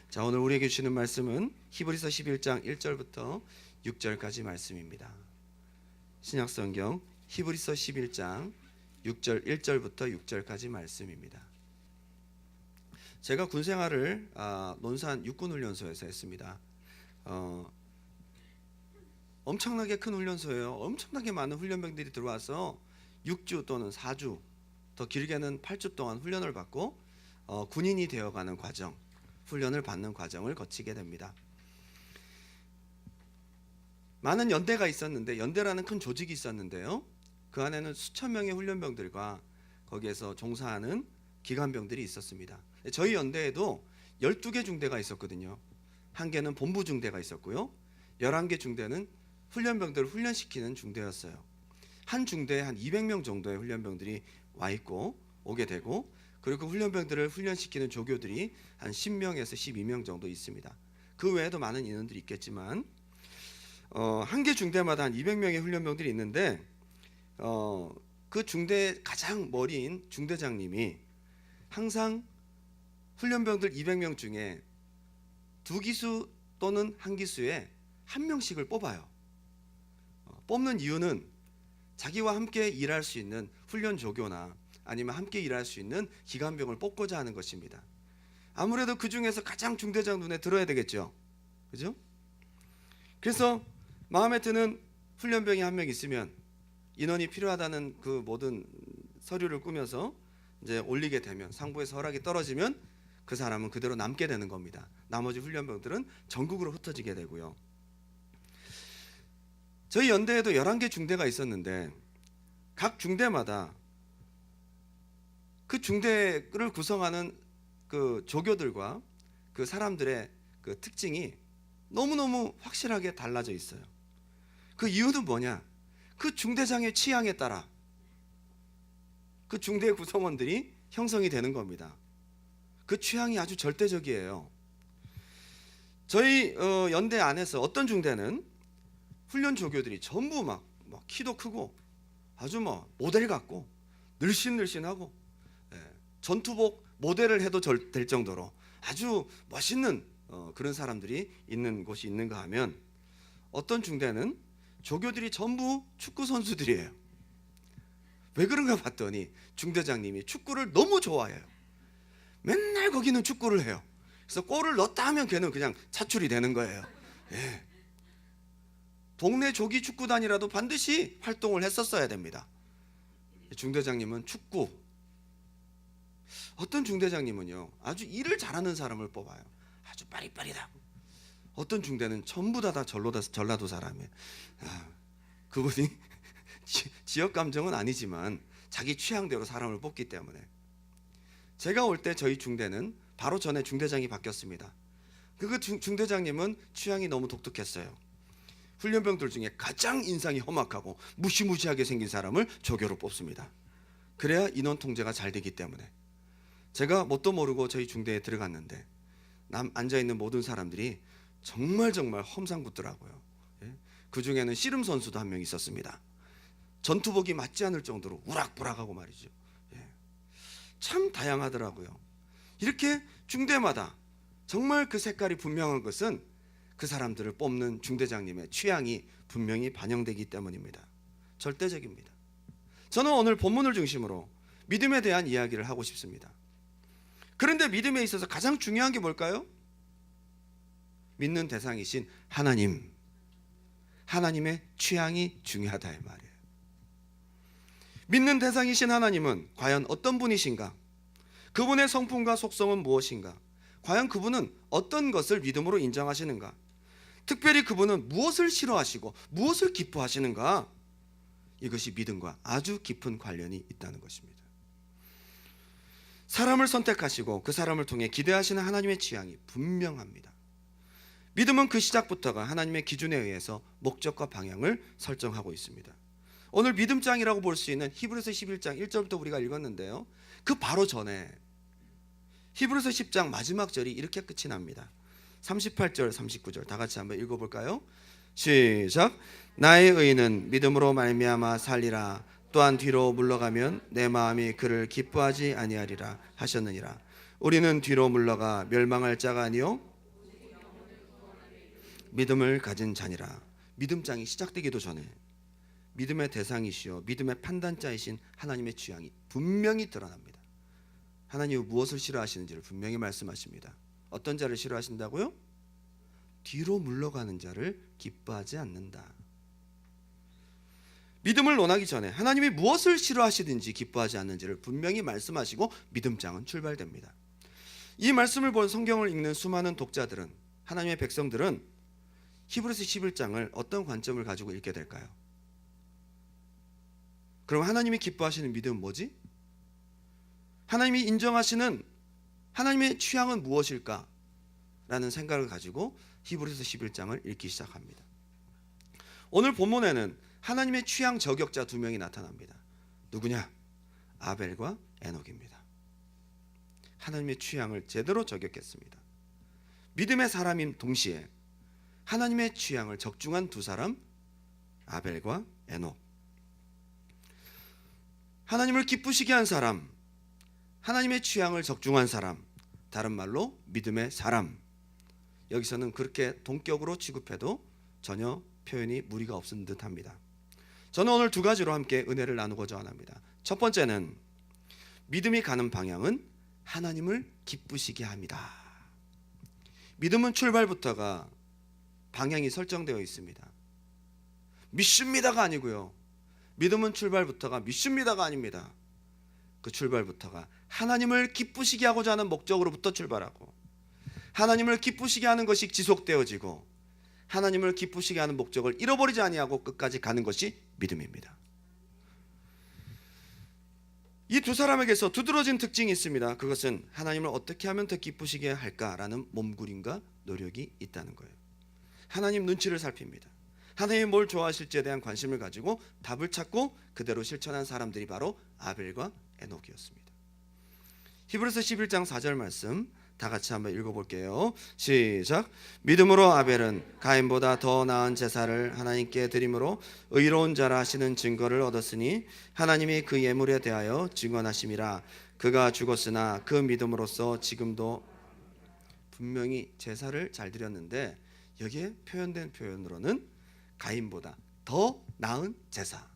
자, 오늘 우리에게 주시는 말씀은 히브리서 11장 1절부터 6절까지 말씀입니다. 신약성경 히브리서 11장 6절 1절부터 6절까지 말씀입니다. 제가 군생활을 논산 육군훈련소에서 했습니다. 엄청나게 큰 훈련소예요. 엄청나게 많은 훈련병들이 들어와서 6주 또는 4주, 더 길게는 8주 동안 훈련을 받고 군인이 되어가는 과정, 훈련을 받는 과정을 거치게 됩니다. 많은 연대가 있었는데, 연대라는 큰 조직이 있었는데요, 그 안에는 수천 명의 훈련병들과 거기에서 종사하는 기관병들이 있었습니다. 저희 연대에도 12개 중대가 있었거든요. 한 개는 본부 중대가 있었고요, 11개 중대는 훈련병들을 훈련시키는 중대였어요. 한 중대에 한 200명 정도의 훈련병들이 와 있고 오게 되고, 그리고 그 훈련병들을 훈련시키는 조교들이 한 10명에서 12명 정도 있습니다. 그 외에도 많은 인원들이 있겠지만 한 개 중대마다 한 200명의 훈련병들이 있는데, 그 중대의 가장 머리인 중대장님이 항상 훈련병들 200명 중에 2기수 또는 한 기수에 한 명씩을 뽑아요. 뽑는 이유는 자기와 함께 일할 수 있는 훈련 조교나 아니면 함께 일할 수 있는 기관병을 뽑고자 하는 것입니다. 아무래도 그 중에서 가장 중대장 눈에 들어야 되겠죠, 그죠? 그래서 마음에 드는 훈련병이 한 명 있으면 인원이 필요하다는 그 모든 서류를 꾸며서 이제 올리게 되면, 상부에서 허락이 떨어지면 그 사람은 그대로 남게 되는 겁니다. 나머지 훈련병들은 전국으로 흩어지게 되고요. 저희 연대에도 11개 중대가 있었는데, 각 중대마다 그 중대를 구성하는 그 조교들과 그 사람들의 그 특징이 너무너무 확실하게 달라져 있어요. 그 이유는 뭐냐? 그 중대장의 취향에 따라 그 중대 구성원들이 형성이 되는 겁니다. 그 취향이 아주 절대적이에요. 저희 연대 안에서 어떤 중대는 훈련 조교들이 전부 막 키도 크고 아주 모델 같고 늘씬늘씬하고, 전투복 모델을 해도 될 정도로 아주 멋있는 그런 사람들이 있는 곳이 있는가 하면, 어떤 중대는 조교들이 전부 축구 선수들이에요. 왜 그런가 봤더니 중대장님이 축구를 너무 좋아해요. 맨날 거기는 축구를 해요. 그래서 골을 넣었다 하면 걔는 그냥 차출이 되는 거예요. 동네 조기 축구단이라도 반드시 활동을 했었어야 됩니다. 중대장님은 축구, 어떤 중대장님은요 아주 일을 잘하는 사람을 뽑아요. 아주 빠릿빠릿하고. 어떤 중대는 전부 다 전라도 사람이에요. 그분이 지역 감정은 아니지만 자기 취향대로 사람을 뽑기 때문에. 제가 올 때 저희 중대는 바로 전에 중대장이 바뀌었습니다. 그 중대장님은 취향이 너무 독특했어요. 훈련병들 중에 가장 인상이 험악하고 무시무시하게 생긴 사람을 조교로 뽑습니다. 그래야 인원 통제가 잘 되기 때문에. 제가 뭣도 모르고 저희 중대에 들어갔는데 앉아있는 모든 사람들이 정말 험상궂더라고요. 그 중에는 씨름 선수도 한 명 있었습니다. 전투복이 맞지 않을 정도로 우락부락하고 말이죠. 참 다양하더라고요. 이렇게 중대마다 정말 그 색깔이 분명한 것은 그 사람들을 뽑는 중대장님의 취향이 분명히 반영되기 때문입니다. 절대적입니다. 저는 오늘 본문을 중심으로 믿음에 대한 이야기를 하고 싶습니다. 그런데 믿음에 있어서 가장 중요한 게 뭘까요? 믿는 대상이신 하나님, 하나님의 취향이 중요하다 이 말이에요. 믿는 대상이신 하나님은 과연 어떤 분이신가? 그분의 성품과 속성은 무엇인가? 과연 그분은 어떤 것을 믿음으로 인정하시는가? 특별히 그분은 무엇을 싫어하시고 무엇을 기뻐하시는가? 이것이 믿음과 아주 깊은 관련이 있다는 것입니다. 사람을 선택하시고 그 사람을 통해 기대하시는 하나님의 취향이 분명합니다. 믿음은 그 시작부터가 하나님의 기준에 의해서 목적과 방향을 설정하고 있습니다. 오늘 믿음장이라고 볼 수 있는 히브리서 11장 1절부터 우리가 읽었는데요, 그 바로 전에 히브리서 10장 마지막 절이 이렇게 끝이 납니다. 38절 39절 다 같이 한번 읽어볼까요? 시작. 나의 의인은 믿음으로 말미암아 살리라. 또한 뒤로 물러가면 내 마음이 그를 기뻐하지 아니하리라 하셨느니라. 우리는 뒤로 물러가 멸망할 자가 아니요 믿음을 가진 자니라. 믿음장이 시작되기도 전에 믿음의 대상이시여 믿음의 판단자이신 하나님의 취향이 분명히 드러납니다. 하나님이 무엇을 싫어하시는지를 분명히 말씀하십니다. 어떤 자를 싫어하신다고요? 뒤로 물러가는 자를 기뻐하지 않는다. 믿음을 논하기 전에 하나님이 무엇을 싫어하시든지 기뻐하지 않는지를 분명히 말씀하시고 믿음장은 출발됩니다. 이 말씀을 본 성경을 읽는 수많은 독자들은, 하나님의 백성들은 히브리서 11장을 어떤 관점을 가지고 읽게 될까요? 그럼 하나님이 기뻐하시는 믿음은 뭐지? 하나님이 인정하시는 하나님의 취향은 무엇일까? 라는 생각을 가지고 히브리서 11장을 읽기 시작합니다. 오늘 본문에는 하나님의 취향 저격자 두 명이 나타납니다. 누구냐? 아벨과 에녹입니다. 하나님의 취향을 제대로 저격했습니다. 믿음의 사람인 동시에 하나님의 취향을 적중한 두 사람, 아벨과 에녹. 하나님을 기쁘시게 한 사람, 하나님의 취향을 적중한 사람, 다른 말로 믿음의 사람. 여기서는 그렇게 동격으로 취급해도 전혀 표현이 무리가 없은 듯합니다. 저는 오늘 두 가지로 함께 은혜를 나누고자 합니다. 첫 번째는 믿음이 가는 방향은 하나님을 기쁘시게 합니다. 믿음은 출발부터가 방향이 설정되어 있습니다. 믿습니다가 아니고요. 믿음은 출발부터가 믿습니다가 아닙니다. 그 출발부터가 하나님을 기쁘시게 하고자 하는 목적으로부터 출발하고, 하나님을 기쁘시게 하는 것이 지속되어지고, 하나님을 기쁘시게 하는 목적을 잃어버리지 아니하고 끝까지 가는 것이 믿음입니다. 이 두 사람에게서 두드러진 특징이 있습니다. 그것은 하나님을 어떻게 하면 더 기쁘시게 할까라는 몸부림과 노력이 있다는 거예요. 하나님 눈치를 살핍니다. 하나님이 뭘 좋아하실지에 대한 관심을 가지고 답을 찾고 그대로 실천한 사람들이 바로 아벨과 에녹이었습니다. 히브리서 11장 4절 말씀 다 같이 한번 읽어볼게요. 시작. 믿음으로 아벨은 가인보다 더 나은 제사를 하나님께 드림으로 의로운 자라 하시는 증거를 얻었으니 하나님이 그 예물에 대하여 증언하심이라. 그가 죽었으나 그 믿음으로써 지금도. 분명히 제사를 잘 드렸는데 여기에 표현된 표현으로는 가인보다 더 나은 제사.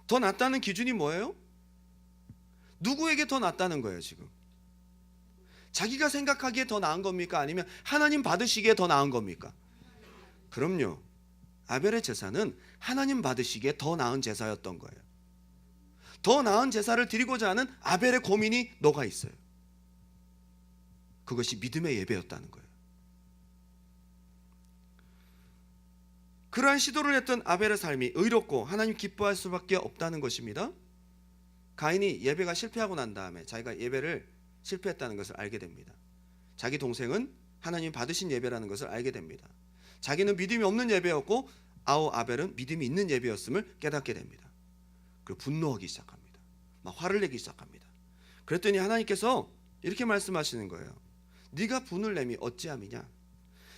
더 낫다는 기준이 뭐예요? 누구에게 더 낫다는 거예요 지금? 자기가 생각하기에 더 나은 겁니까? 아니면 하나님 받으시기에 더 나은 겁니까? 그럼요. 아벨의 제사는 하나님 받으시기에 더 나은 제사였던 거예요. 더 나은 제사를 드리고자 하는 아벨의 고민이 녹아 있어요. 그것이 믿음의 예배였다는 거예요. 그러한 시도를 했던 아벨의 삶이 의롭고 하나님 기뻐할 수밖에 없다는 것입니다. 가인이 예배가 실패하고 난 다음에 자기가 예배를 실패했다는 것을 알게 됩니다. 자기 동생은 하나님 받으신 예배라는 것을 알게 됩니다. 자기는 믿음이 없는 예배였고 아벨은 믿음이 있는 예배였음을 깨닫게 됩니다. 그리고 분노하기 시작합니다. 막 화를 내기 시작합니다. 그랬더니 하나님께서 이렇게 말씀하시는 거예요. 네가 분을 내미 어찌함이냐?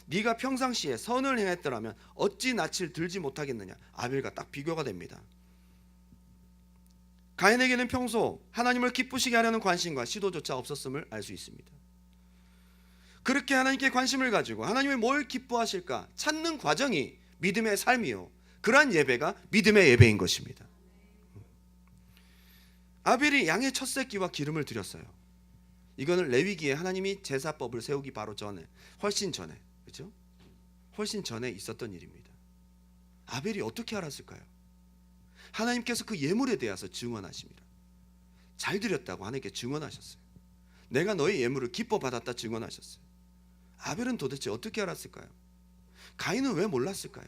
네가 평상시에 선을 행했더라면 어찌 낯을 들지 못하겠느냐? 아벨과 딱 비교가 됩니다. 가인에게는 평소 하나님을 기쁘시게 하려는 관심과 시도조차 없었음을 알 수 있습니다. 그렇게 하나님께 관심을 가지고 하나님이 뭘 기뻐하실까 찾는 과정이 믿음의 삶이요, 그러한 예배가 믿음의 예배인 것입니다. 아벨이 양의 첫 새끼와 기름을 드렸어요. 이거는 레위기에 하나님이 제사법을 세우기 바로 전에, 훨씬 전에, 그렇죠? 훨씬 전에 있었던 일입니다. 아벨이 어떻게 알았을까요? 하나님께서 그 예물에 대해서 증언하십니다. 잘 드렸다고 하나님께 증언하셨어요. 내가 너의 예물을 기뻐 받았다 증언하셨어요. 아벨은 도대체 어떻게 알았을까요? 가인은 왜 몰랐을까요?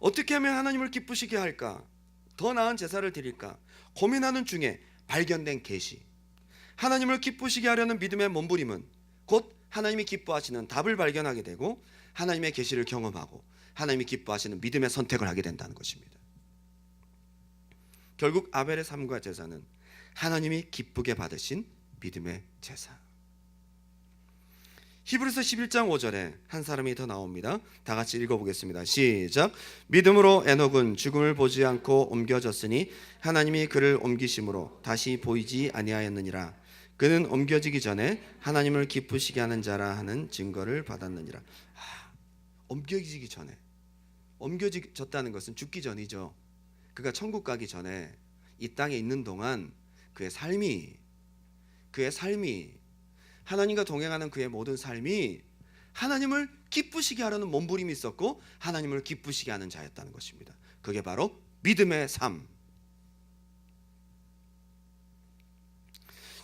어떻게 하면 하나님을 기쁘시게 할까? 더 나은 제사를 드릴까? 고민하는 중에 발견된 계시, 하나님을 기쁘시게 하려는 믿음의 몸부림은 곧 하나님이 기뻐하시는 답을 발견하게 되고 하나님의 계시를 경험하고 하나님이 기뻐하시는 믿음의 선택을 하게 된다는 것입니다. 결국 아벨의 삶과 제사는 하나님이 기쁘게 받으신 믿음의 제사. 히브리서 11장 5절에 한 사람이 더 나옵니다. 다 같이 읽어보겠습니다. 시작. 믿음으로 에녹은 죽음을 보지 않고 옮겨졌으니 하나님이 그를 옮기심으로 다시 보이지 아니하였느니라. 그는 옮겨지기 전에 하나님을 기쁘시게 하는 자라 하는 증거를 받았느니라. 옮겨지기 전에, 옮겨졌다는 것은 죽기 전이죠. 그가 천국 가기 전에 이 땅에 있는 동안 그의 삶이 하나님과 동행하는 그의 모든 삶이 하나님을 기쁘시게 하려는 몸부림이 있었고 하나님을 기쁘시게 하는 자였다는 것입니다. 그게 바로 믿음의 삶.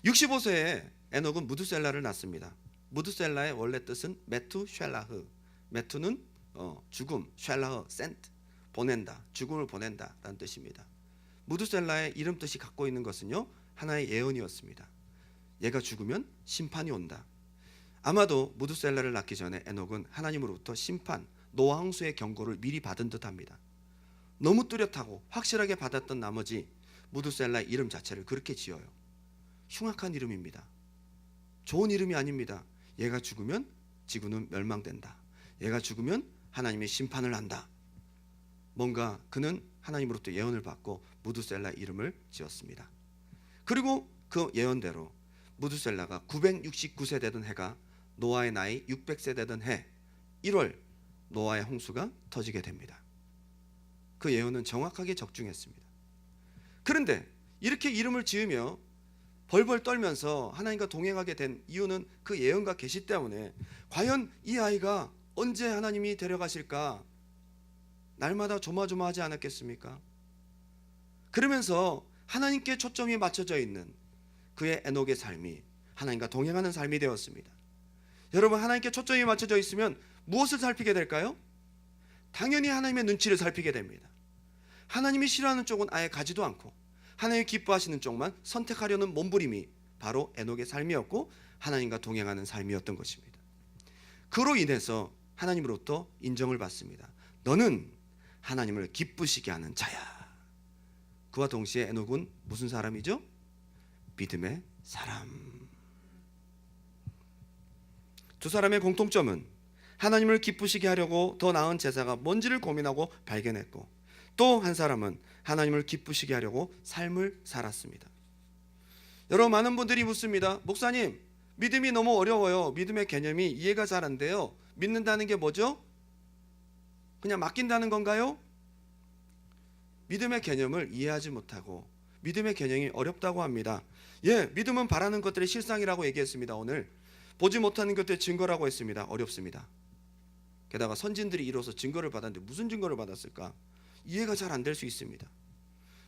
65세에 에녹은 무드셀라를 낳습니다. 무드셀라의 원래 뜻은 메투쉘라흐. 메투는 죽음, 쉘라흐, 센트, 보낸다, 죽음을 보낸다라는 뜻입니다. 무드셀라의 이름 뜻이 갖고 있는 것은요, 하나의 예언이었습니다. 얘가 죽으면 심판이 온다. 아마도 무드셀라를 낳기 전에 에녹은 하나님으로부터 심판, 노아 홍수의 경고를 미리 받은 듯합니다. 너무 뚜렷하고 확실하게 받았던 나머지 무드셀라의 이름 자체를 그렇게 지어요. 흉악한 이름입니다. 좋은 이름이 아닙니다. 얘가 죽으면 지구는 멸망된다. 얘가 죽으면 하나님의 심판을 한다. 뭔가 그는 하나님으로부터 예언을 받고 무드셀라 이름을 지었습니다. 그리고 그 예언대로 무드셀라가 969세 되던 해가 노아의 나이 600세 되던 해 1월 노아의 홍수가 터지게 됩니다. 그 예언은 정확하게 적중했습니다. 그런데 이렇게 이름을 지으며 벌벌 떨면서 하나님과 동행하게 된 이유는 그 예언과 계시 때문에 과연 이 아이가 언제 하나님이 데려가실까 날마다 조마조마하지 않았겠습니까? 그러면서 하나님께 초점이 맞춰져 있는 그의 에녹의 삶이 하나님과 동행하는 삶이 되었습니다. 여러분, 하나님께 초점이 맞춰져 있으면 무엇을 살피게 될까요? 당연히 하나님의 눈치를 살피게 됩니다. 하나님이 싫어하는 쪽은 아예 가지도 않고 하나님이 기뻐하시는 쪽만 선택하려는 몸부림이 바로 에녹의 삶이었고 하나님과 동행하는 삶이었던 것입니다. 그로 인해서 하나님으로부터 인정을 받습니다. 너는 하나님을 기쁘시게 하는 자야. 그와 동시에 에녹은 무슨 사람이죠? 믿음의 사람. 두 사람의 공통점은 하나님을 기쁘시게 하려고 더 나은 제사가 뭔지를 고민하고 발견했고, 또 한 사람은 하나님을 기쁘시게 하려고 삶을 살았습니다. 여러분, 많은 분들이 묻습니다. 목사님, 믿음이 너무 어려워요. 믿음의 개념이 이해가 잘 안 돼요. 믿는다는 게 뭐죠? 그냥 맡긴다는 건가요? 믿음의 개념을 이해하지 못하고 믿음의 개념이 어렵다고 합니다. 믿음은 바라는 것들의 실상이라고 얘기했습니다. 오늘 보지 못하는 것들의 증거라고 했습니다. 어렵습니다. 게다가 선진들이 이뤄서 증거를 받았는데 무슨 증거를 받았을까? 이해가 잘 안 될 수 있습니다.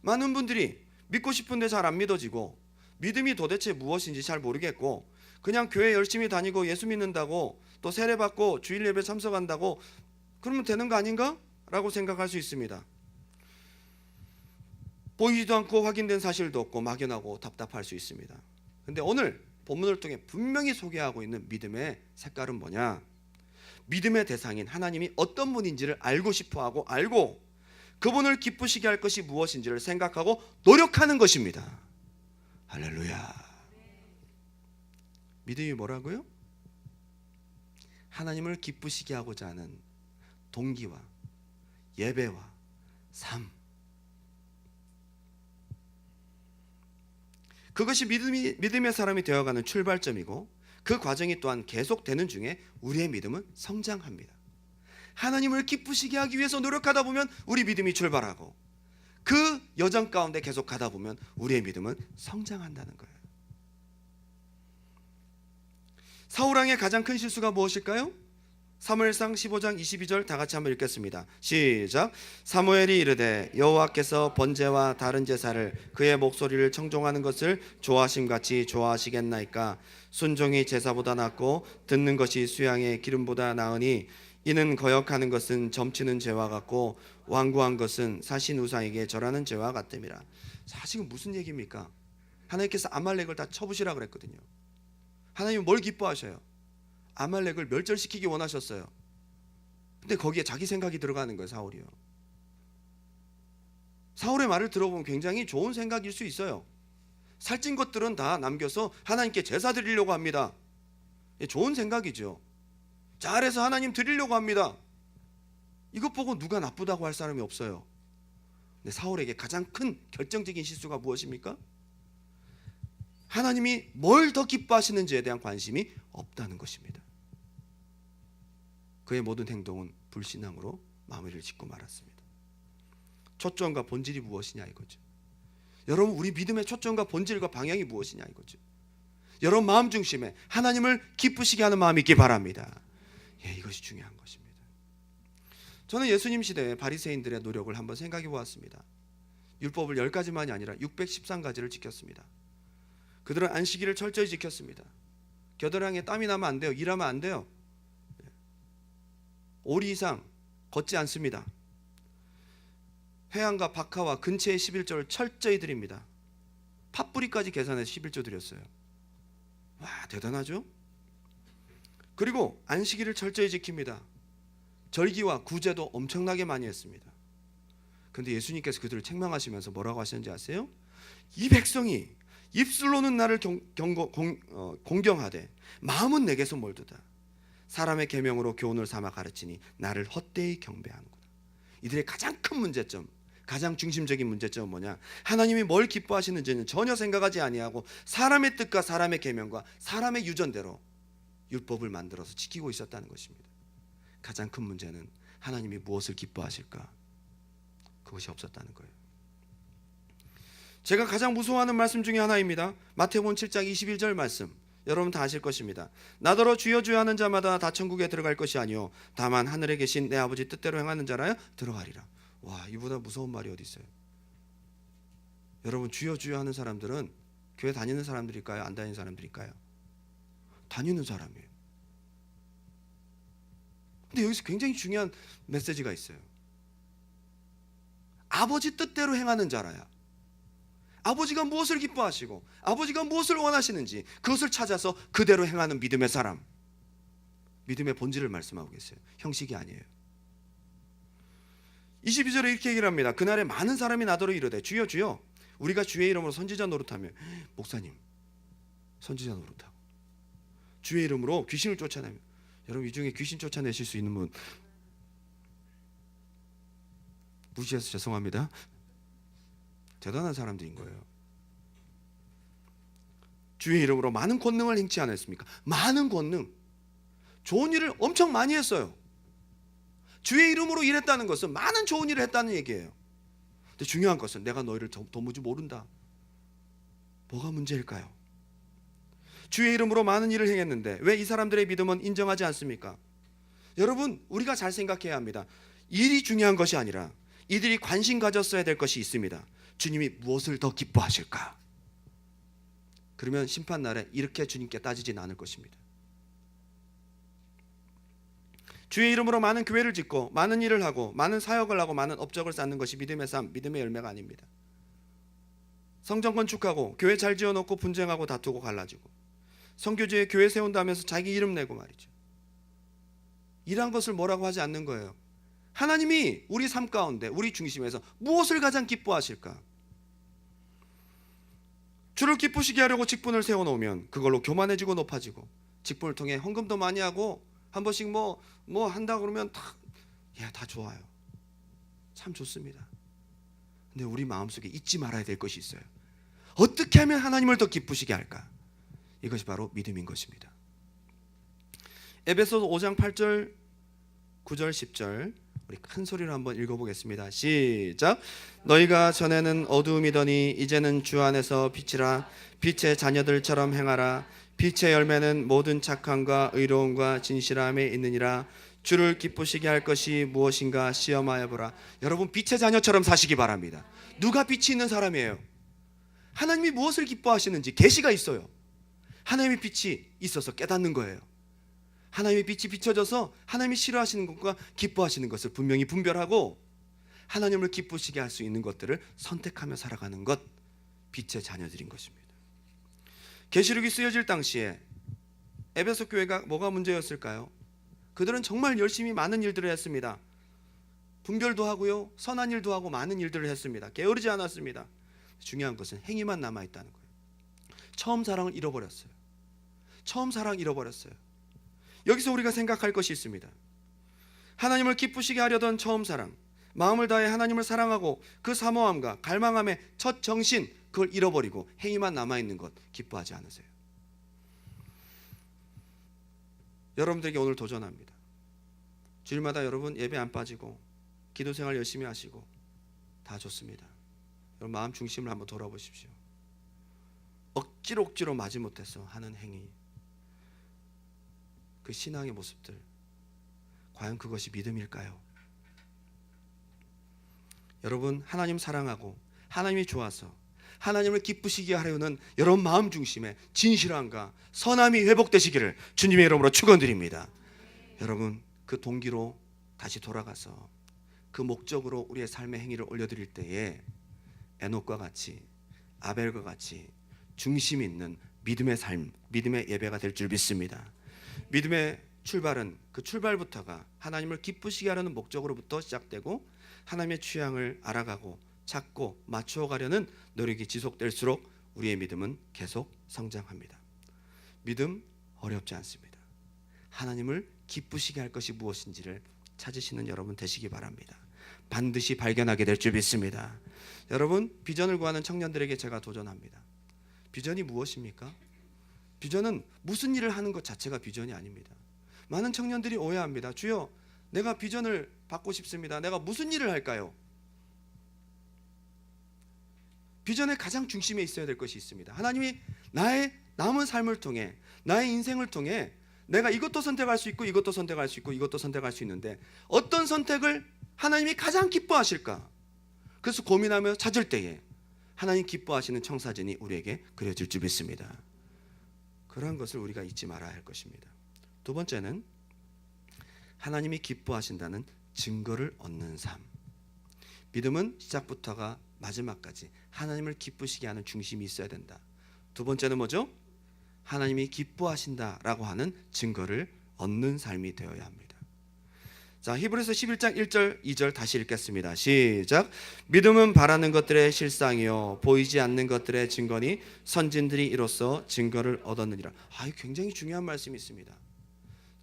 많은 분들이 믿고 싶은데 잘 안 믿어지고 믿음이 도대체 무엇인지 잘 모르겠고 그냥 교회 열심히 다니고 예수 믿는다고 또 세례받고 주일 예배 참석한다고 그러면 되는 거 아닌가? 라고 생각할 수 있습니다. 보이지도 않고 확인된 사실도 없고 막연하고 답답할 수 있습니다. 그런데 오늘 본문을 통해 분명히 소개하고 있는 믿음의 색깔은 뭐냐? 믿음의 대상인 하나님이 어떤 분인지를 알고 싶어하고 알고 그분을 기쁘시게 할 것이 무엇인지를 생각하고 노력하는 것입니다. 할렐루야. 믿음이 뭐라고요? 하나님을 기쁘시게 하고자 하는 동기와 예배와 삶. 그것이 믿음의 사람이 되어가는 출발점이고 그 과정이 또한 계속되는 중에 우리의 믿음은 성장합니다. 하나님을 기쁘시게 하기 위해서 노력하다 보면 우리 믿음이 출발하고 그 여정 가운데 계속 가다 보면 우리의 믿음은 성장한다는 거예요. 사울왕의 가장 큰 실수가 무엇일까요? 사무엘상 15장 22절 다 같이 한번 읽겠습니다. 시작. 사무엘이 이르되 여호와께서 번제와 다른 제사를 그의 목소리를 청종하는 것을 좋아하심같이 좋아하시겠나이까? 순종이 제사보다 낫고 듣는 것이 수양의 기름보다 나으니 이는 거역하는 것은 점치는 죄와 같고 완고한 것은 사신 우상에게 절하는 죄와 같음이라. 자, 지금 무슨 얘기입니까? 하나님께서 아말렉을 다 쳐부시라 그랬거든요. 하나님은 뭘 기뻐하셔요? 아말렉을 멸절시키기 원하셨어요. 근데 거기에 자기 생각이 들어가는 거예요. 사울이요. 사울의 말을 들어보면 굉장히 좋은 생각일 수 있어요. 살찐 것들은 다 남겨서 하나님께 제사 드리려고 합니다. 좋은 생각이죠. 잘해서 하나님 드리려고 합니다. 이것 보고 누가 나쁘다고 할 사람이 없어요. 근데 사울에게 가장 큰 결정적인 실수가 무엇입니까? 하나님이 뭘 더 기뻐하시는지에 대한 관심이 없다는 것입니다. 그의 모든 행동은 불신앙으로 마무리를 짓고 말았습니다. 초점과 본질이 무엇이냐 이거죠. 여러분, 우리 믿음의 초점과 본질과 방향이 무엇이냐 이거죠. 여러분 마음 중심에 하나님을 기쁘시게 하는 마음이 있기 바랍니다. 예, 이것이 중요한 것입니다. 저는 예수님 시대의 바리새인들의 노력을 한번 생각해 보았습니다. 율법을 10가지만이 아니라 613가지를 지켰습니다. 그들은 안식일을 철저히 지켰습니다. 겨드랑이에 땀이 나면 안 돼요. 일하면 안 돼요. 5리 이상 걷지 않습니다. 회양과 박하와 근처의 11조를 철저히 드립니다. 팥뿌리까지 계산해서 11조 드렸어요. 와, 대단하죠? 그리고 안식일을 철저히 지킵니다. 절기와 구제도 엄청나게 많이 했습니다. 그런데 예수님께서 그들을 책망하시면서 뭐라고 하셨는지 아세요? 이 백성이 입술로는 나를 공경하되 마음은 내게서 멀도다. 사람의 계명으로 교훈을 삼아 가르치니 나를 헛되이 경배하는구나. 이들의 가장 큰 문제점, 가장 중심적인 문제점은 뭐냐? 하나님이 뭘 기뻐하시는지는 전혀 생각하지 아니하고 사람의 뜻과 사람의 계명과 사람의 유전대로 율법을 만들어서 지키고 있었다는 것입니다. 가장 큰 문제는 하나님이 무엇을 기뻐하실까? 그것이 없었다는 거예요. 제가 가장 무서워하는 말씀 중에 하나입니다. 마태복음 7장 21절 말씀, 여러분 다 아실 것입니다. 나더러 주여 주여 하는 자마다 다 천국에 들어갈 것이 아니요 다만 하늘에 계신 내 아버지 뜻대로 행하는 자라야 들어가리라. 와, 이보다 무서운 말이 어디 있어요? 여러분, 주여 주여 하는 사람들은 교회 다니는 사람들일까요? 안 다니는 사람들일까요? 다니는 사람이에요. 근데 여기서 굉장히 중요한 메시지가 있어요. 아버지 뜻대로 행하는 자라야. 아버지가 무엇을 기뻐하시고 아버지가 무엇을 원하시는지 그것을 찾아서 그대로 행하는 믿음의 사람, 믿음의 본질을 말씀하고 계세요. 형식이 아니에요. 22절에 이렇게 얘기를 합니다. 그날에 많은 사람이 나더러 이르되 주여 주여 우리가 주의 이름으로 선지자 노릇하며, 목사님 선지자 노릇하고 주의 이름으로 귀신을 쫓아내며, 여러분 이 중에 귀신 쫓아내실 수 있는 분 무시해서 죄송합니다. 대단한 사람들인 거예요. 주의 이름으로 많은 권능을 행치 않았습니까? 많은 권능, 좋은 일을 엄청 많이 했어요. 주의 이름으로 일했다는 것은 많은 좋은 일을 했다는 얘기예요. 근데 중요한 것은 내가 너희를 도무지 모른다. 뭐가 문제일까요? 주의 이름으로 많은 일을 행했는데 왜 이 사람들의 믿음은 인정하지 않습니까? 여러분, 우리가 잘 생각해야 합니다. 일이 중요한 것이 아니라 이들이 관심 가졌어야 될 것이 있습니다. 주님이 무엇을 더 기뻐하실까? 그러면 심판날에 이렇게 주님께 따지진 않을 것입니다. 주의 이름으로 많은 교회를 짓고 많은 일을 하고 많은 사역을 하고 많은 업적을 쌓는 것이 믿음의 삶, 믿음의 열매가 아닙니다. 성전 건축하고 교회 잘 지어놓고 분쟁하고 다투고 갈라지고 선교지에 교회 세운다면서 자기 이름 내고 말이죠. 이러한 것을 뭐라고 하지 않는 거예요. 하나님이 우리 삶 가운데 우리 중심에서 무엇을 가장 기뻐하실까? 주를 기쁘시게 하려고 직분을 세워놓으면 그걸로 교만해지고 높아지고, 직분을 통해 헌금도 많이 하고 한 번씩 뭐 한다 그러면 다 좋아요. 참 좋습니다. 근데 우리 마음속에 잊지 말아야 될 것이 있어요. 어떻게 하면 하나님을 더 기쁘시게 할까? 이것이 바로 믿음인 것입니다. 에베소서 5장 8절 9절 10절 우리 큰 소리로 한번 읽어보겠습니다. 시작. 너희가 전에는 어두움이더니 이제는 주 안에서 빛이라. 빛의 자녀들처럼 행하라. 빛의 열매는 모든 착함과 의로움과 진실함에 있느니라. 주를 기쁘시게 할 것이 무엇인가 시험하여 보라. 여러분, 빛의 자녀처럼 사시기 바랍니다. 누가 빛이 있는 사람이에요? 하나님이 무엇을 기뻐하시는지 계시가 있어요. 하나님의 빛이 있어서 깨닫는 거예요. 하나님의 빛이 비춰져서 하나님이 싫어하시는 것과 기뻐하시는 것을 분명히 분별하고 하나님을 기쁘시게 할 수 있는 것들을 선택하며 살아가는 것, 빛의 자녀들인 것입니다. 계시록이 쓰여질 당시에 에베소 교회가 뭐가 문제였을까요? 그들은 정말 열심히 많은 일들을 했습니다. 분별도 하고요, 선한 일도 하고 많은 일들을 했습니다. 게으르지 않았습니다. 중요한 것은 행위만 남아있다는 거예요. 처음 사랑을 잃어버렸어요. 처음 사랑 잃어버렸어요. 여기서 우리가 생각할 것이 있습니다. 하나님을 기쁘시게 하려던 처음 사랑, 마음을 다해 하나님을 사랑하고 그 사모함과 갈망함의 첫 정신, 그걸 잃어버리고 행위만 남아있는 것 기뻐하지 않으세요? 여러분들에게 오늘 도전합니다. 주일마다 여러분 예배 안 빠지고 기도 생활 열심히 하시고 다 좋습니다. 여러분 마음 중심을 한번 돌아보십시오. 억지로 마지못해서 하는 행위, 그 신앙의 모습들, 과연 그것이 믿음일까요? 여러분, 하나님 사랑하고 하나님이 좋아서 하나님을 기쁘시게 하려는 여러분 마음 중심에 진실함과 선함이 회복되시기를 주님의 이름으로 축원드립니다. 여러분, 그 동기로 다시 돌아가서 그 목적으로 우리의 삶의 행위를 올려드릴 때에 에녹과 같이, 아벨과 같이 중심 있는 믿음의 삶, 믿음의 예배가 될 줄 믿습니다. 믿음의 출발은 그 출발부터가 하나님을 기쁘시게 하려는 목적으로부터 시작되고 하나님의 취향을 알아가고 찾고 맞추어가려는 노력이 지속될수록 우리의 믿음은 계속 성장합니다. 믿음 어렵지 않습니다. 하나님을 기쁘시게 할 것이 무엇인지를 찾으시는 여러분 되시기 바랍니다. 반드시 발견하게 될 줄 믿습니다. 여러분, 비전을 구하는 청년들에게 제가 도전합니다. 비전이 무엇입니까? 비전은 무슨 일을 하는 것 자체가 비전이 아닙니다. 많은 청년들이 오해합니다. 주여, 내가 비전을 받고 싶습니다. 내가 무슨 일을 할까요? 비전의 가장 중심에 있어야 될 것이 있습니다. 하나님이 나의 남은 삶을 통해, 나의 인생을 통해 내가 이것도 선택할 수 있고 이것도 선택할 수 있고 이것도 선택할 수 있는데 어떤 선택을 하나님이 가장 기뻐하실까? 그래서 고민하며 찾을 때에 하나님 기뻐하시는 청사진이 우리에게 그려질 줄 믿습니다. 그러한 것을 우리가 잊지 말아야 할 것입니다. 두 번째는 하나님이 기뻐하신다는 증거를 얻는 삶. 믿음은 시작부터가 마지막까지 하나님을 기쁘시게 하는 중심이 있어야 된다. 두 번째는 뭐죠? 하나님이 기뻐하신다라고 하는 증거를 얻는 삶이 되어야 합니다. 자, 히브리서 11장 1절 2절 다시 읽겠습니다. 시작. 믿음은 바라는 것들의 실상이요 보이지 않는 것들의 증거니 선진들이 이로써 증거를 얻었느니라. 이거 굉장히 중요한 말씀이 있습니다.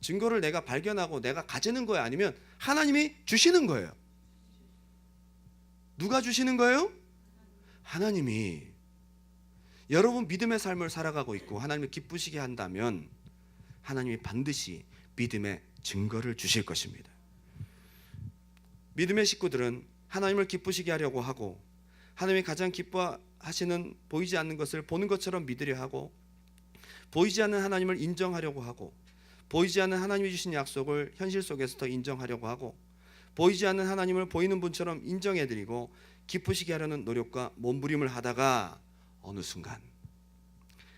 증거를 내가 발견하고 내가 가지는 거예요? 아니면 하나님이 주시는 거예요? 누가 주시는 거예요? 하나님이. 여러분 믿음의 삶을 살아가고 있고 하나님을 기쁘시게 한다면 하나님이 반드시 믿음의 증거를 주실 것입니다. 믿음의 식구들은 하나님을 기쁘시게 하려고 하고 하나님이 가장 기뻐하시는 보이지 않는 것을 보는 것처럼 믿으려 하고 보이지 않는 하나님을 인정하려고 하고 보이지 않는 하나님이 주신 약속을 현실 속에서 더 인정하려고 하고 보이지 않는 하나님을 보이는 분처럼 인정해드리고 기쁘시게 하려는 노력과 몸부림을 하다가 어느 순간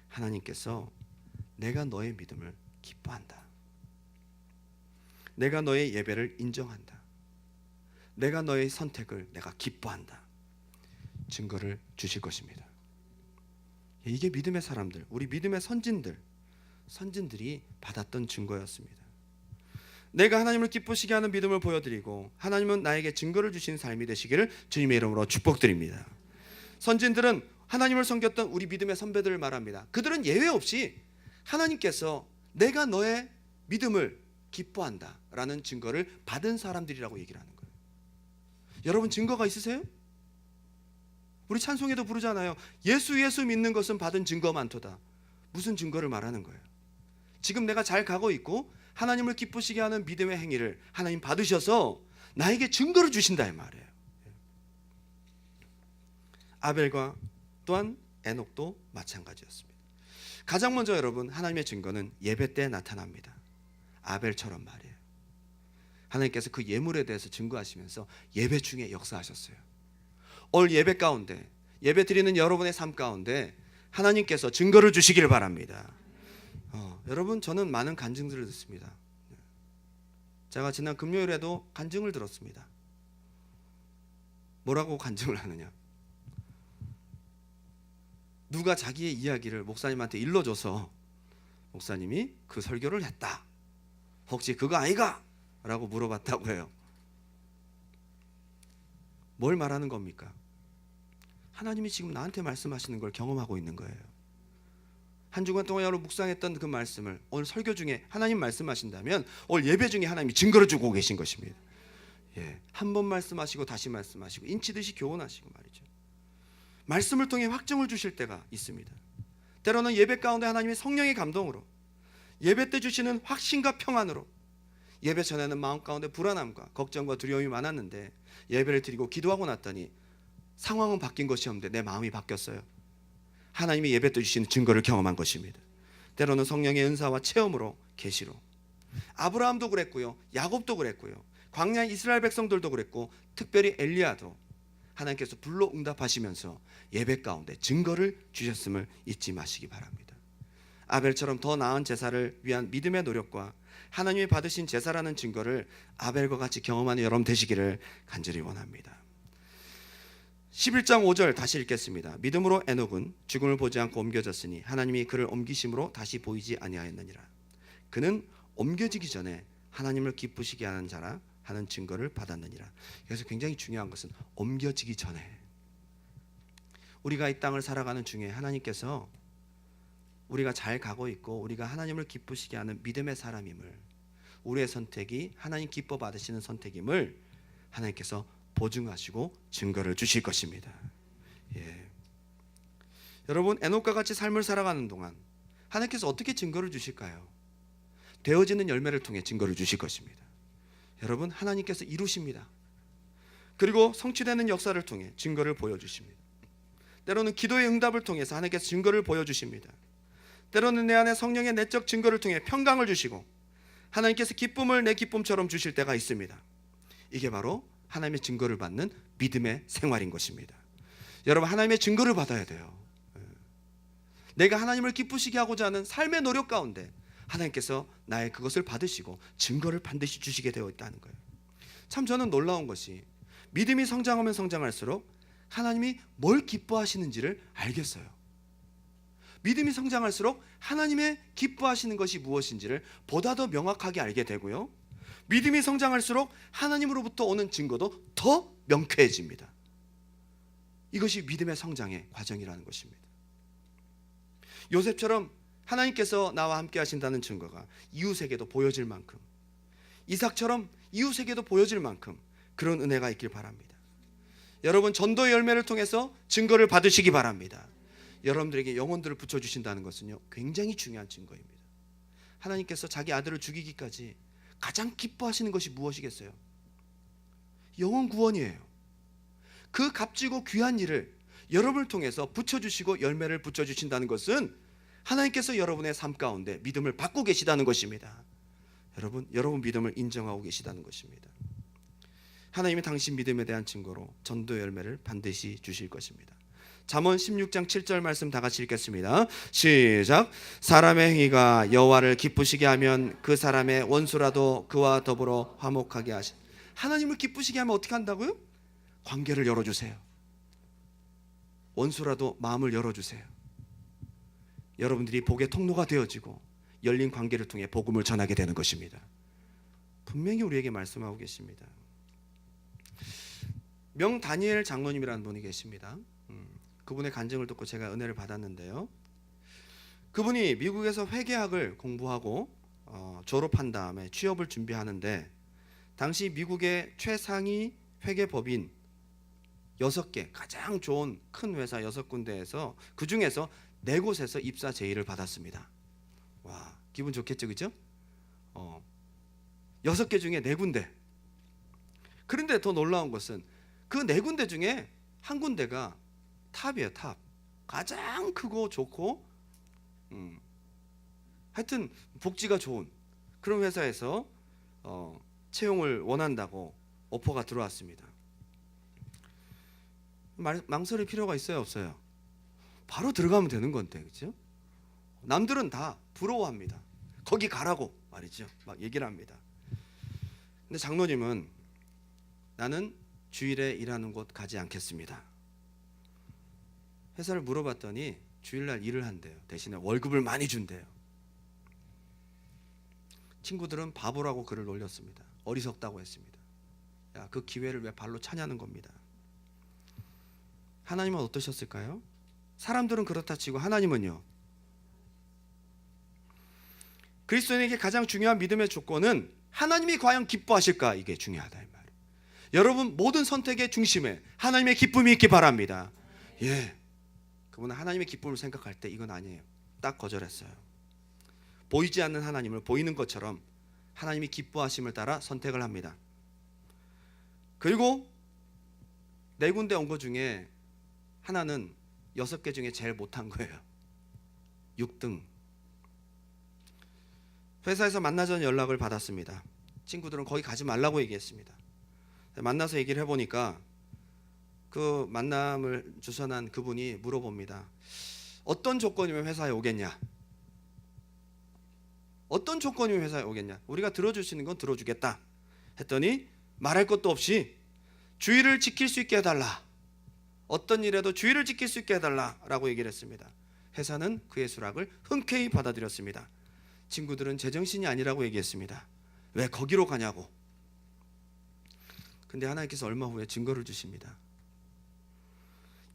하나님께서 내가 너의 믿음을 기뻐한다. 내가 너의 예배를 인정한다. 내가 너의 선택을 내가 기뻐한다. 증거를 주실 것입니다. 이게 믿음의 사람들, 우리 믿음의 선진들이 받았던 증거였습니다. 내가 하나님을 기쁘시게 하는 믿음을 보여드리고 하나님은 나에게 증거를 주신 삶이 되시기를 주님의 이름으로 축복드립니다. 선진들은 하나님을 섬겼던 우리 믿음의 선배들을 말합니다. 그들은 예외 없이 하나님께서 내가 너의 믿음을 기뻐한다 라는 증거를 받은 사람들이라고 얘기를 하는 거예요. 여러분 증거가 있으세요? 우리 찬송에도 부르잖아요. 예수 믿는 것은 받은 증거 많도다. 무슨 증거를 말하는 거예요? 지금 내가 잘 가고 있고 하나님을 기쁘시게 하는 믿음의 행위를 하나님 받으셔서 나에게 증거를 주신다 이 말이에요. 아벨과 또한 에녹도 마찬가지였습니다. 가장 먼저 여러분 하나님의 증거는 예배 때 나타납니다. 아벨처럼 말이에요. 하나님께서 그 예물에 대해서 증거하시면서 예배 중에 역사하셨어요. 오늘 예배 가운데 예배 드리는 여러분의 삶 가운데 하나님께서 증거를 주시길 바랍니다. 여러분 저는 많은 간증들을 듣습니다. 제가 지난 금요일에도 간증을 들었습니다. 뭐라고 간증을 하느냐? 누가 자기의 이야기를 목사님한테 일러줘서 목사님이 그 설교를 했다. 혹시 그거 아이가? 라고 물어봤다고 해요. 뭘 말하는 겁니까? 하나님이 지금 나한테 말씀하시는 걸 경험하고 있는 거예요. 한 주간 동안 여러분 묵상했던 그 말씀을 오늘 설교 중에 하나님 말씀하신다면 오늘 예배 중에 하나님이 증거를 주고 계신 것입니다. 한 번 말씀하시고 다시 말씀하시고 인치듯이 교훈하시고 말이죠. 말씀을 통해 확증을 주실 때가 있습니다. 때로는 예배 가운데 하나님의 성령의 감동으로, 예배 때 주시는 확신과 평안으로, 예배 전에는 마음 가운데 불안함과 걱정과 두려움이 많았는데 예배를 드리고 기도하고 났더니 상황은 바뀐 것이 없는데 내 마음이 바뀌었어요. 하나님이 예배 때 주시는 증거를 경험한 것입니다. 때로는 성령의 은사와 체험으로, 계시로. 아브라함도 그랬고요, 야곱도 그랬고요, 광야 이스라엘 백성들도 그랬고, 특별히 엘리야도 하나님께서 불로 응답하시면서 예배 가운데 증거를 주셨음을 잊지 마시기 바랍니다. 아벨처럼 더 나은 제사를 위한 믿음의 노력과 하나님이 받으신 제사라는 증거를 아벨과 같이 경험하는 여러분 되시기를 간절히 원합니다. 11장 5절 다시 읽겠습니다. 믿음으로 에녹은 죽음을 보지 않고 옮겨졌으니 하나님이 그를 옮기심으로 다시 보이지 아니하였느니라. 그는 옮겨지기 전에 하나님을 기쁘시게 하는 자라 하는 증거를 받았느니라. 그래서 굉장히 중요한 것은 옮겨지기 전에, 우리가 이 땅을 살아가는 중에 하나님께서 우리가 잘 가고 있고 우리가 하나님을 기쁘시게 하는 믿음의 사람임을, 우리의 선택이 하나님 기뻐 받으시는 선택임을 하나님께서 보증하시고 증거를 주실 것입니다. 여러분, 에녹과 같이 삶을 살아가는 동안 하나님께서 어떻게 증거를 주실까요? 되어지는 열매를 통해 증거를 주실 것입니다. 여러분, 하나님께서 이루십니다. 그리고 성취되는 역사를 통해 증거를 보여주십니다. 때로는 기도의 응답을 통해서 하나님께서 증거를 보여주십니다. 때로는 내 안에 성령의 내적 증거를 통해 평강을 주시고 하나님께서 기쁨을 내 기쁨처럼 주실 때가 있습니다. 이게 바로 하나님의 증거를 받는 믿음의 생활인 것입니다. 여러분, 하나님의 증거를 받아야 돼요. 내가 하나님을 기쁘시게 하고자 하는 삶의 노력 가운데 하나님께서 나의 그것을 받으시고 증거를 반드시 주시게 되어 있다는 거예요. 참 저는 놀라운 것이, 믿음이 성장하면 성장할수록 하나님이 뭘 기뻐하시는지를 알겠어요. 믿음이 성장할수록 하나님의 기뻐하시는 것이 무엇인지를 보다 더 명확하게 알게 되고요, 믿음이 성장할수록 하나님으로부터 오는 증거도 더 명쾌해집니다. 이것이 믿음의 성장의 과정이라는 것입니다. 요셉처럼 하나님께서 나와 함께 하신다는 증거가 이웃에게도 보여질 만큼, 이삭처럼 이웃에게도 보여질 만큼 그런 은혜가 있길 바랍니다. 여러분, 전도의 열매를 통해서 증거를 받으시기 바랍니다. 여러분들에게 영혼들을 붙여주신다는 것은요, 굉장히 중요한 증거입니다. 하나님께서 자기 아들을 죽이기까지 가장 기뻐하시는 것이 무엇이겠어요? 영혼 구원이에요. 그 값지고 귀한 일을 여러분을 통해서 붙여주시고 열매를 붙여주신다는 것은 하나님께서 여러분의 삶 가운데 믿음을 받고 계시다는 것입니다. 여러분 믿음을 인정하고 계시다는 것입니다. 하나님이 당신 믿음에 대한 증거로 전도 열매를 반드시 주실 것입니다. 잠언 16장 7절 말씀 다 같이 읽겠습니다. 시작. 사람의 행위가 여호와를 기쁘시게 하면 그 사람의 원수라도 그와 더불어 화목하게 하시. 하나님을 기쁘시게 하면 어떻게 한다고요? 관계를 열어주세요. 원수라도 마음을 열어주세요. 여러분들이 복의 통로가 되어지고 열린 관계를 통해 복음을 전하게 되는 것입니다. 분명히 우리에게 말씀하고 계십니다. 명 다니엘 장로님이라는 분이 계십니다. 그분의 간증을 듣고 제가 은혜를 받았는데요, 그분이 미국에서 회계학을 공부하고 졸업한 다음에 취업을 준비하는데, 당시 미국의 최상위 회계법인 6개, 가장 좋은 큰 회사 6군데에서 그 중에서 4곳에서 입사 제의를 받았습니다. 와, 기분 좋겠죠, 그죠? 6개 중에 4군데. 그런데 더 놀라운 것은 그 4군데 중에 한 군데가 탑이에요, 탑. 가장 크고 좋고 하여튼 복지가 좋은 그런 회사에서 채용을 원한다고 오퍼가 들어왔습니다. 망설일 필요가 있어요, 없어요? 바로 들어가면 되는 건데, 그렇죠? 남들은 다 부러워합니다. 거기 가라고 말이죠, 막 얘기를 합니다. 근데 장로님은 나는 주일에 일하는 곳 가지 않겠습니다. 회사를 물어봤더니 주일날 일을 한대요. 대신에 월급을 많이 준대요. 친구들은 바보라고 글을 올렸습니다. 어리석다고 했습니다. 야, 그 기회를 왜 발로 차냐는 겁니다. 하나님은 어떠셨을까요? 사람들은 그렇다 치고 하나님은요, 그리스도인에게 가장 중요한 믿음의 조건은 하나님이 과연 기뻐하실까, 이게 중요하다 이 말이에요. 여러분 모든 선택의 중심에 하나님의 기쁨이 있기 바랍니다. 예, 그분은 하나님의 기쁨을 생각할 때 이건 아니에요. 딱 거절했어요. 보이지 않는 하나님을 보이는 것처럼 하나님이 기뻐하심을 따라 선택을 합니다. 그리고 4군데 온 것 중에 하나는 6개 중에 제일 못한 거예요. 6등. 회사에서 만나자는 연락을 받았습니다. 친구들은 거기 가지 말라고 얘기했습니다. 만나서 얘기를 해보니까 그 만남을 주선한 그분이 물어봅니다. 어떤 조건이면 회사에 오겠냐? 어떤 조건이면 회사에 오겠냐? 우리가 들어줄 수 있는 건 들어주겠다 했더니 말할 것도 없이 주의를 지킬 수 있게 해달라. 어떤 일에도 주의를 지킬 수 있게 해달라라고 얘기를 했습니다. 회사는 그의 수락을 흔쾌히 받아들였습니다. 친구들은 제정신이 아니라고 얘기했습니다. 왜 거기로 가냐고. 근데 하나님께서 얼마 후에 증거를 주십니다.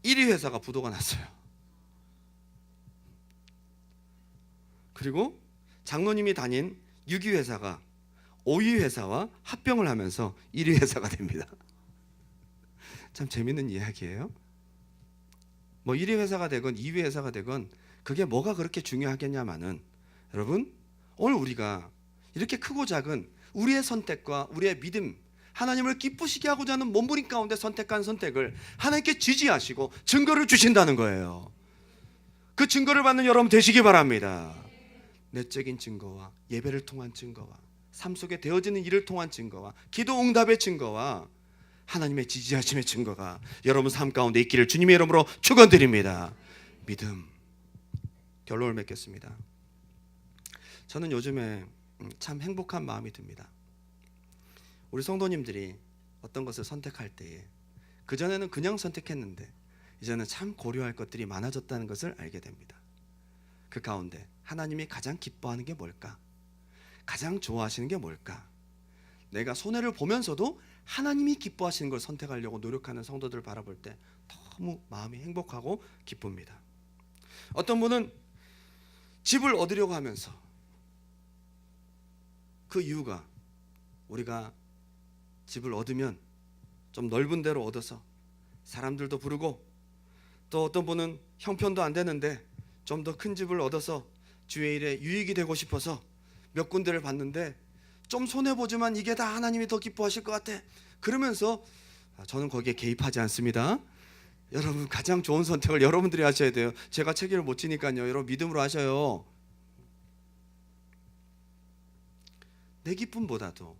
1위 회사가 부도가 났어요. 그리고 장로님이 다닌 6위 회사가 5위 회사와 합병을 하면서 1위 회사가 됩니다. 참 재밌는 이야기예요. 뭐 1위 회사가 되건 2위 회사가 되건 그게 뭐가 그렇게 중요하겠냐마는, 여러분 오늘 우리가 이렇게 크고 작은 우리의 선택과 우리의 믿음, 하나님을 기쁘시게 하고자 하는 몸부림 가운데 선택한 선택을 하나님께 지지하시고 증거를 주신다는 거예요. 그 증거를 받는 여러분 되시기 바랍니다. 내적인 증거와 예배를 통한 증거와 삶 속에 되어지는 일을 통한 증거와 기도 응답의 증거와 하나님의 지지하심의 증거가 여러분 삶 가운데 있기를 주님의 이름으로 축원드립니다. 믿음. 결론을 맺겠습니다. 저는 요즘에 참 행복한 마음이 듭니다. 우리 성도님들이 어떤 것을 선택할 때에 그전에는 그냥 선택했는데 이제는 참 고려할 것들이 많아졌다는 것을 알게 됩니다. 그 가운데 하나님이 가장 기뻐하는 게 뭘까? 가장 좋아하시는 게 뭘까? 내가 손해를 보면서도 하나님이 기뻐하시는 걸 선택하려고 노력하는 성도들을 바라볼 때 너무 마음이 행복하고 기쁩니다. 어떤 분은 집을 얻으려고 하면서 그 이유가 우리가 집을 얻으면 좀 넓은 데로 얻어서 사람들도 부르고, 또 어떤 분은 형편도 안 되는데 좀 더 큰 집을 얻어서 주의 일에 유익이 되고 싶어서 몇 군데를 봤는데 좀 손해보지만 이게 다 하나님이 더 기뻐하실 것 같아. 그러면서 저는 거기에 개입하지 않습니다. 여러분 가장 좋은 선택을 여러분들이 하셔야 돼요. 제가 책임을 못 지니까요. 여러분 믿음으로 하셔요. 내 기쁨보다도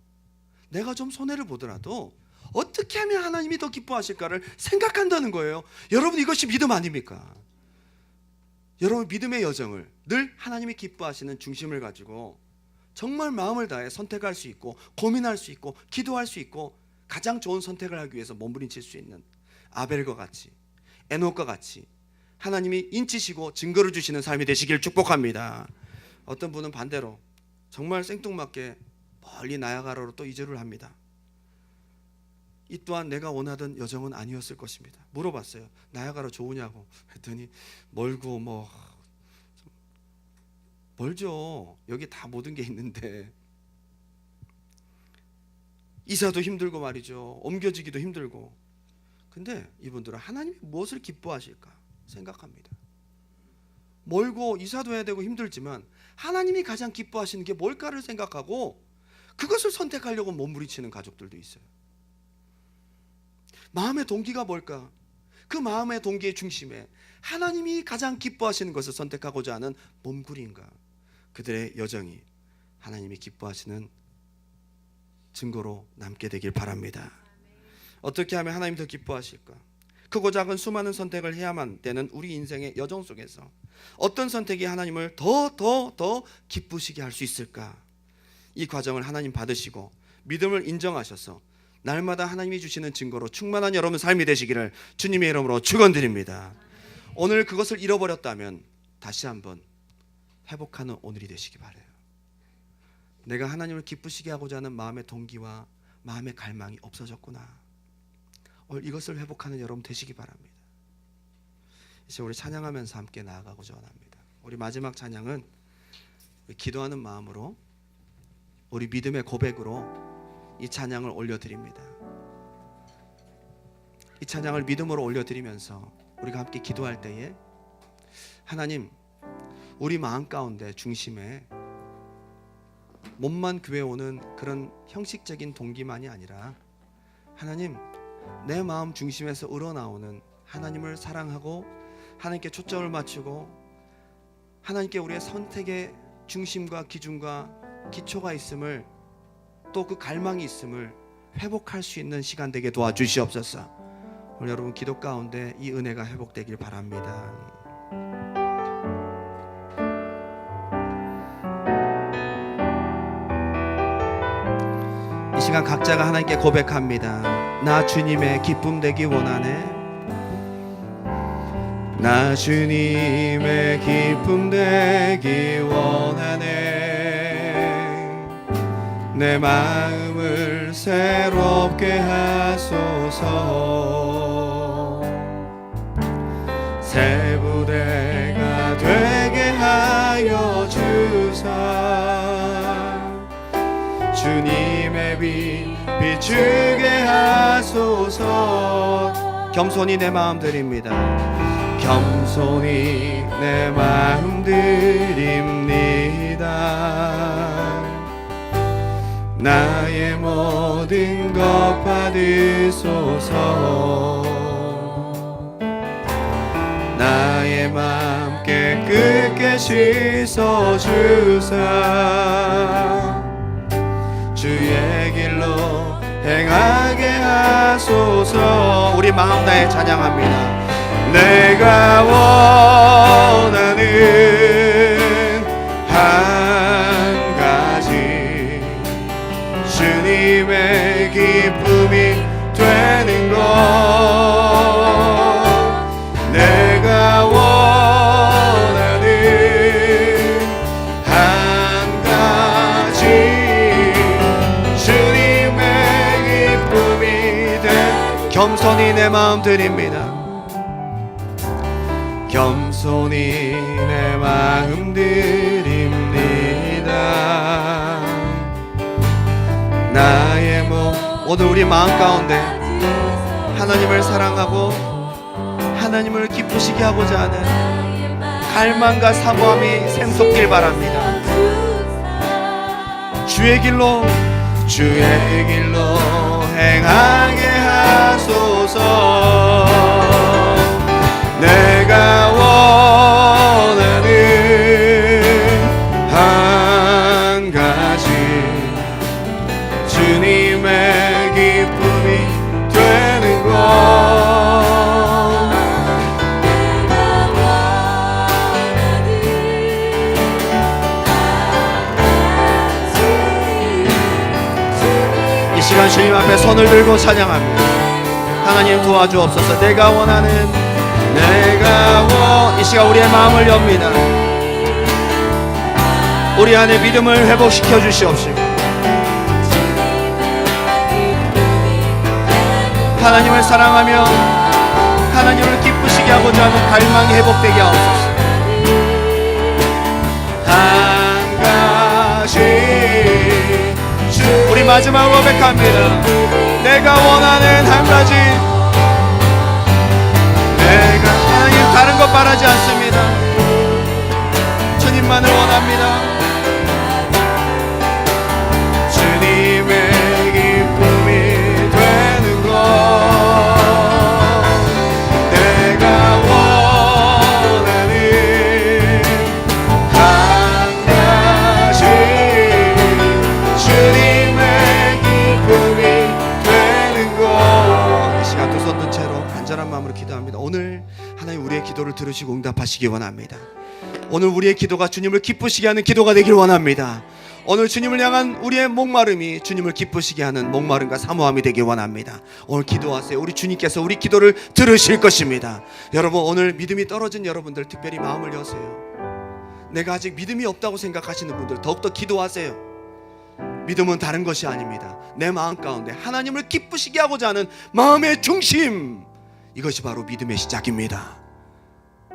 내가 좀 손해를 보더라도 어떻게 하면 하나님이 더 기뻐하실까를 생각한다는 거예요. 여러분 이것이 믿음 아닙니까? 여러분 믿음의 여정을 늘 하나님이 기뻐하시는 중심을 가지고 정말 마음을 다해 선택할 수 있고 고민할 수 있고 기도할 수 있고 가장 좋은 선택을 하기 위해서 몸부림칠 수 있는 아벨과 같이, 에녹과 같이 하나님이 인치시고 증거를 주시는 삶이 되시길 축복합니다. 어떤 분은 반대로 정말 생뚱맞게 멀리 나야가라로 또 이주를 합니다. 이 또한 내가 원하던 여정은 아니었을 것입니다. 물어봤어요. 나야가라 좋으냐고 했더니 멀고 뭐 멀죠. 여기 다 모든 게 있는데 이사도 힘들고 말이죠. 옮겨지기도 힘들고. 근데 이분들은 하나님이 무엇을 기뻐하실까 생각합니다. 멀고 이사도 해야 되고 힘들지만 하나님이 가장 기뻐하시는 게 뭘까를 생각하고 그것을 선택하려고 몸부림치는 가족들도 있어요. 마음의 동기가 뭘까? 그 마음의 동기의 중심에 하나님이 가장 기뻐하시는 것을 선택하고자 하는 몸부림과 그들의 여정이 하나님이 기뻐하시는 증거로 남게 되길 바랍니다. 어떻게 하면 하나님 더 기뻐하실까? 크고 작은 수많은 선택을 해야만 되는 우리 인생의 여정 속에서 어떤 선택이 하나님을 더 기쁘시게 할 수 있을까? 이 과정을 하나님 받으시고 믿음을 인정하셔서 날마다 하나님이 주시는 증거로 충만한 여러분 삶이 되시기를 주님의 이름으로 축원드립니다. 오늘 그것을 잃어버렸다면 다시 한번 회복하는 오늘이 되시기 바라요. 내가 하나님을 기쁘시게 하고자 하는 마음의 동기와 마음의 갈망이 없어졌구나. 오늘 이것을 회복하는 여러분 되시기 바랍니다. 이제 우리 찬양하면서 함께 나아가고자 합니다. 우리 마지막 찬양은 우리 기도하는 마음으로 우리 믿음의 고백으로 이 찬양을 올려드립니다. 이 찬양을 믿음으로 올려드리면서 우리가 함께 기도할 때에 하나님, 우리 마음 가운데 중심에 몸만 교회 오는 그런 형식적인 동기만이 아니라 하나님, 내 마음 중심에서 우러나오는 하나님을 사랑하고 하나님께 초점을 맞추고 하나님께 우리의 선택의 중심과 기준과 기초가 있음을, 또 그 갈망이 있음을 회복할 수 있는 시간 되게 도와주시옵소서. 오늘 여러분 기도 가운데 이 은혜가 회복되길 바랍니다. 이 시간 각자가 하나님께 고백합니다. 나 주님의 기쁨 되기 원하네. 나 주님의 기쁨 되기 원하네. 내 마음을 새롭게 하소서. 새 부대가 되게 하여 주사. 주님의 빛 비추게 하소서. 겸손히 내 마음 드립니다. 겸손히 내 마음 드립니다. 나의 모든 것 받으소서. 나의 맘 깨끗게 씻어주사. 주의 길로 행하게 하소서. 우리 마음 다해 찬양합니다. 내가 원하는 한 가지, 주님의 기쁨이 되는 것. 내가 원하는 한 가지, 주님의 기쁨이 되. 겸손히 내 마음 드립니다. 겸손히 내 마음 드립니다. 나의 몸. 오늘 우리 마음 가운데 하나님을 사랑하고 하나님을 기쁘시게 하고자 하는 갈망과 사모함이 샘솟길 바랍니다. 주의 길로 행하게 하소서. 내가 원하는 한 가지, 주님의 기쁨이 되는 것. 이 시간 주님 앞에 손을 들고 찬양합니다. 하나님 도와주옵소서. 내가 원하는 이 시간 우리의 마음을 엽니다. 우리 안에 믿음을 회복시켜 주시옵시고 하나님을 사랑하며 하나님을 기쁘시게 하고자 하는 갈망이 회복되게 하옵소서. 한 가지, 우리 마지막 고백합니다. 내가 원하는 한 가지, 내가 하나님 다른 것 바라지 않습니다. 주님만을 원합니다. 주님의 기쁨이 되는 것. 내가 원하는 한 가지, 주님의 기쁨이 되는 것. 이 시간 두 손 든 채로 간절한 마음으로 기도합니다. 오늘 하나님 우리의 기도를 들으시고 응답하시기 원합니다. 오늘 우리의 기도가 주님을 기쁘시게 하는 기도가 되길 원합니다. 오늘 주님을 향한 우리의 목마름이 주님을 기쁘시게 하는 목마름과 사모함이 되길 원합니다. 오늘 기도하세요. 우리 주님께서 우리 기도를 들으실 것입니다. 여러분, 오늘 믿음이 떨어진 여러분들 특별히 마음을 여세요. 내가 아직 믿음이 없다고 생각하시는 분들 더욱더 기도하세요. 믿음은 다른 것이 아닙니다. 내 마음 가운데 하나님을 기쁘시게 하고자 하는 마음의 중심, 이것이 바로 믿음의 시작입니다.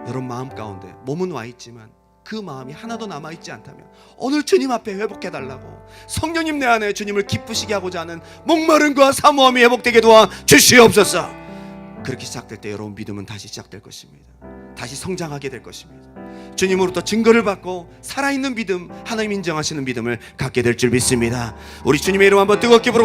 여러분 마음 가운데 몸은 와 있지만 그 마음이 하나도 남아있지 않다면 오늘 주님 앞에 회복해달라고, 성령님 내 안에 주님을 기쁘시게 하고자 하는 목마름과 사모함이 회복되게 도와 주시옵소서. 그렇게 시작될 때 여러분 믿음은 다시 시작될 것입니다. 다시 성장하게 될 것입니다. 주님으로부터 증거를 받고 살아있는 믿음, 하나님 인정하시는 믿음을 갖게 될 줄 믿습니다. 우리 주님의 이름 한번 뜨겁게 부르고